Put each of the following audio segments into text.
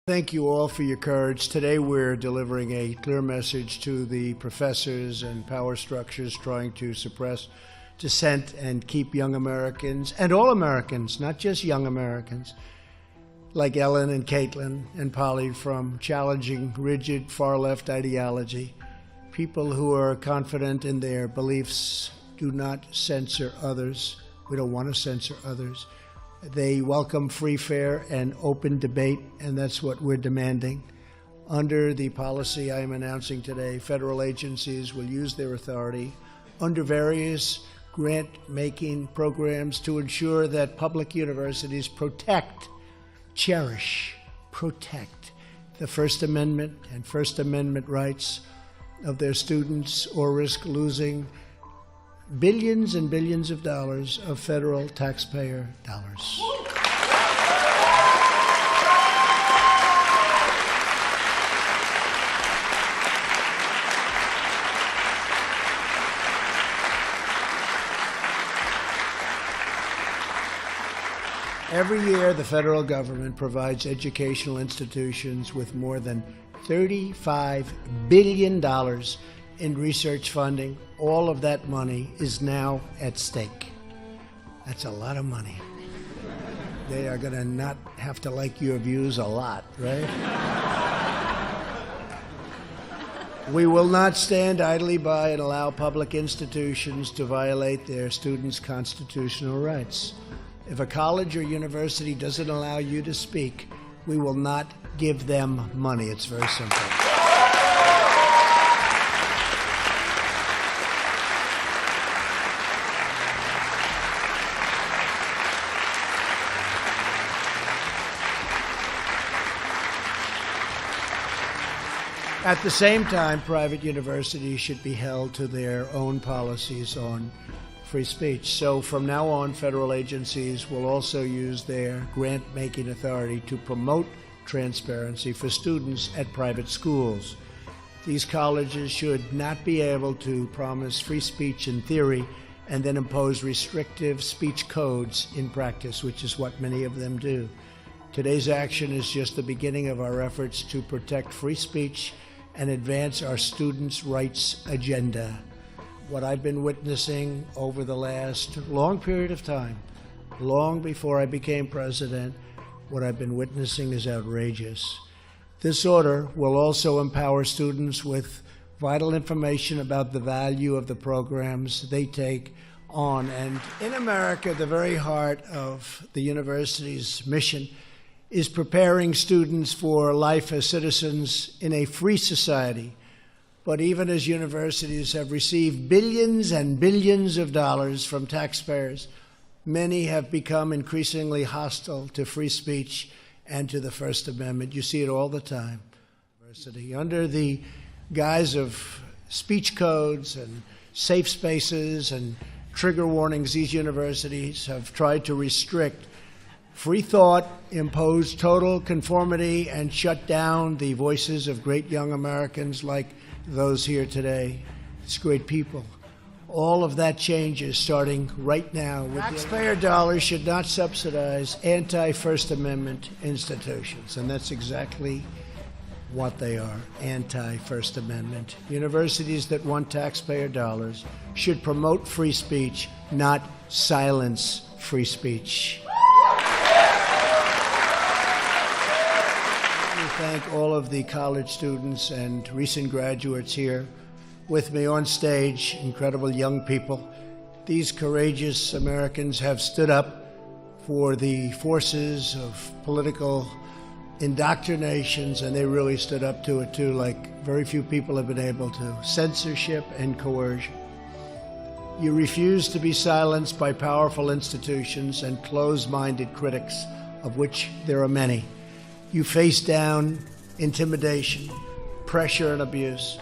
Thank you all for your courage. Today we're delivering a clear message to the professors and power structures trying to suppress dissent and keep young Americans, and all Americans, not just young Americans, like Ellen and Caitlin and Polly, from challenging rigid far-left ideology. People who are confident in their beliefs do not censor others. We don't want to censor others. They welcome free, fair, and open debate, and that's what we're demanding. Under the policy I am announcing today, federal agencies will use their authority under various grant-making programs to ensure that public universities protect, cherish, protect the First Amendment and First Amendment rights of their students, or risk losing billions and billions of dollars of federal taxpayer dollars. Every year, the federal government provides educational institutions with more than $35 billion in research funding. All of that money is now at stake. That's a lot of money. They are going to not have to like your views a lot, right? We will not stand idly by and allow public institutions to violate their students' constitutional rights. If a college or university doesn't allow you to speak, we will not give them money. It's very simple. At the same time, private universities should be held to their own policies on free speech. So from now on, federal agencies will also use their grant-making authority to promote transparency for students at private schools. These colleges should not be able to promise free speech in theory and then impose restrictive speech codes in practice, which is what many of them do. Today's action is just the beginning of our efforts to protect free speech and advance our students' rights agenda. What I've been witnessing over the last long period of time, long before I became president, what I've been witnessing is outrageous. This order will also empower students with vital information about the value of the programs they take on. And in America, the very heart of the university's mission is preparing students for life as citizens in a free society. But even as universities have received billions and billions of dollars from taxpayers, many have become increasingly hostile to free speech and to the First Amendment. You see it all the time. Under the guise of speech codes and safe spaces and trigger warnings, these universities have tried to restrict free thought, impose total conformity, and shut down the voices of great young Americans like those here today. It's great people. All of that changes starting right now. Taxpayer dollars should not subsidize anti-First Amendment institutions, and that's exactly what they are, anti-First Amendment. Universities that want taxpayer dollars should promote free speech, not silence free speech. Thank all of the college students and recent graduates here with me on stage, incredible young people. These courageous Americans have stood up for the forces of political indoctrinations, and they really stood up to it too, like very few people have been able to. Censorship and coercion. You refuse to be silenced by powerful institutions and closed-minded critics, of which there are many. You face down intimidation, pressure, and abuse.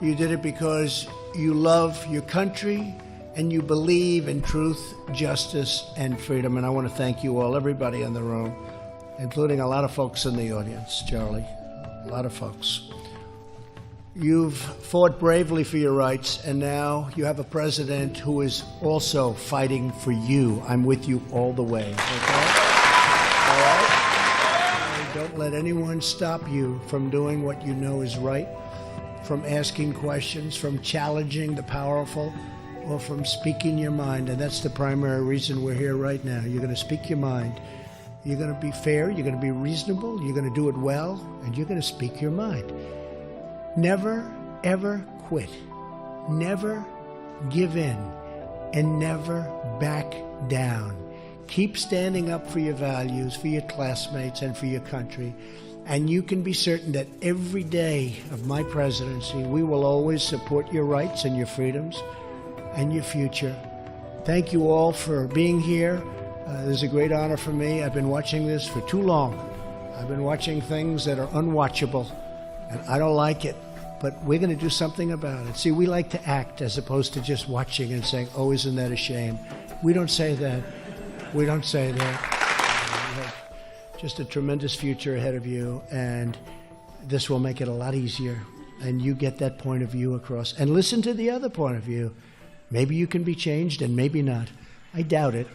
You did it because you love your country and you believe in truth, justice, and freedom. And I want to thank you all, everybody in the room, including a lot of folks in the audience, Charlie, a lot of folks. You've fought bravely for your rights, and now you have a president who is also fighting for you. I'm with you all the way, okay? All right? Don't let anyone stop you from doing what you know is right, from asking questions, from challenging the powerful, or from speaking your mind. And that's the primary reason we're here right now. You're going to speak your mind. You're going to be fair, you're going to be reasonable, you're going to do it well, and you're going to speak your mind. Never, ever quit. Never give in, and never back down. Keep standing up for your values, for your classmates, and for your country. And you can be certain that every day of my presidency, we will always support your rights and your freedoms and your future. Thank you all for being here. This is a great honor for me. I've been watching this for too long. I've been watching things that are unwatchable, and I don't like it. But we're going to do something about it. See, we like to act as opposed to just watching and saying, oh, isn't that a shame? We don't say that. We don't say that. You have just a tremendous future ahead of you, and this will make it a lot easier. And you get that point of view across. And listen to the other point of view. Maybe you can be changed and maybe not. I doubt it.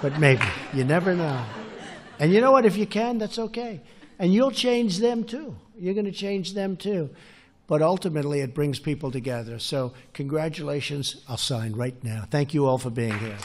But maybe. You never know. And you know what? If you can, that's okay. And you'll change them too. You're going to change them too. But ultimately, it brings people together. So congratulations. I'll sign right now. Thank you all for being here.